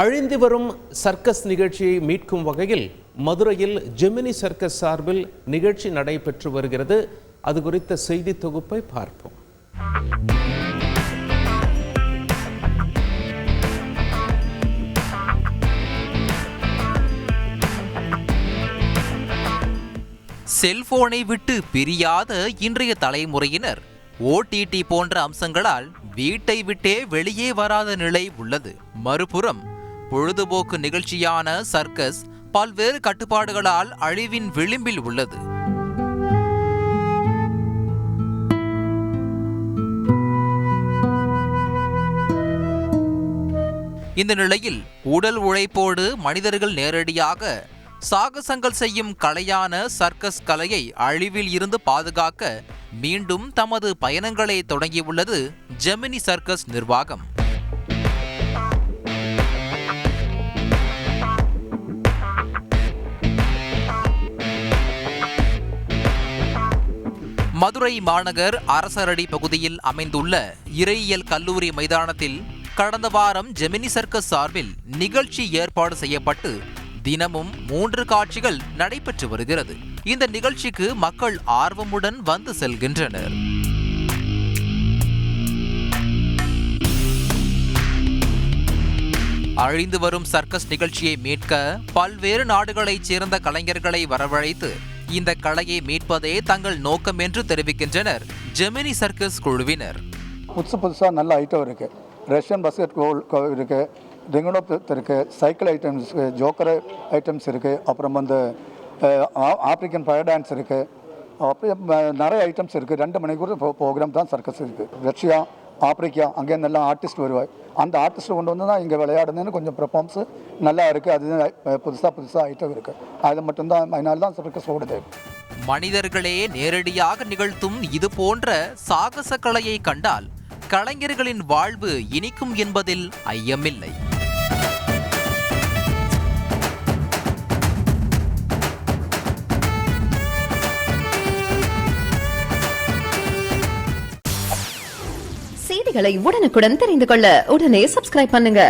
அழிந்து வரும் சர்க்கஸ் நிகழ்ச்சியை மீட்கும் வகையில் மதுரையில் ஜெமினி சர்க்கஸ் சார்பில் நிகழ்ச்சி நடைபெற்று வருகிறது. அது குறித்த செய்தி தொகுப்பை பார்ப்போம். செல்போனை விட்டு பிரியாத இன்றைய தலைமுறையினர் ஓடிடி போன்ற அம்சங்களால் வீட்டை விட்டே வெளியே வராத நிலை உள்ளது. மறுபுறம் பொழுதுபோக்கு நிகழ்ச்சியான சர்க்கஸ் பல்வேறு கட்டுப்பாடுகளால் அழிவின் விளிம்பில் உள்ளது. இந்த நிலையில் உடல் உழைப்போடு மனிதர்கள் நேரடியாக சாகசங்கள் செய்யும் கலையான சர்க்கஸ் கலையை அழிவில் இருந்து பாதுகாக்க மீண்டும் தமது பயணங்களை தொடங்கியுள்ளது ஜெமினி சர்க்கஸ் நிர்வாகம். மதுரை மாநகர் அரசரடி பகுதியில் அமைந்துள்ள இறையியல் கல்லூரி மைதானத்தில் கடந்த வாரம் ஜெமினி சர்க்கஸ் சார்பில் நிகழ்ச்சி ஏற்பாடு செய்யப்பட்டு தினமும் 3 காட்சிகள் நடைபெற்று வருகிறது. இந்த நிகழ்ச்சிக்கு மக்கள் ஆர்வமுடன் வந்து செல்கின்றனர். அழிந்து வரும் சர்க்கஸ் நிகழ்ச்சியை மீட்க பல்வேறு நாடுகளைச் சேர்ந்த கலைஞர்களை வரவழைத்து இந்த கலையை மீட்பதே தங்கள் நோக்கம் என்று தெரிவிக்கின்றனர் ஜெமினி சர்க்கஸ் குழுவினர். புதுசா நல்ல ஐட்டம் இருக்கு. ரஷ்யன் பாஸ்கெட் இருக்கு, ரிங்கோப் இருக்குது, சைக்கிள் ஐட்டம்ஸ், ஜோக்கர் ஐட்டம்ஸ் இருக்குது, அப்புறம் வந்து ஆப்ரிக்கன் ஃபயர் டான்ஸ் இருக்குது, அப்புறம் நிறைய ஐட்டம்ஸ் இருக்குது. 2 மணிக்கூர் ப்ரோக்ராம் தான் சர்க்கஸ் இருக்குது. ரஷ்யா, ஆப்ரிக்கா அங்கே நல்லா ஆர்டிஸ்ட் வருவாய். அந்த ஆர்டிஸ்ட் கொண்டு வந்து தான் இங்கே விளையாடுதுன்னு கொஞ்சம் பெர்ஃபார்மன்ஸு நல்லா இருக்குது. அது புதுசாக ஐட்டம் இருக்குது. அது மட்டும்தான் அதனால தான் சர்க்கஸ் ஓடுது. மனிதர்களே நேரடியாக நிகழ்த்தும் இது போன்ற சாகச கலையை கண்டால் கலைஞர்களின் வாழ்வு இனிக்கும் என்பதில் ஐயமில்லை. செய்திகளை உடனுக்குடன் தெரிந்து கொள்ள உடனே சப்ஸ்கிரைப் பண்ணுங்க.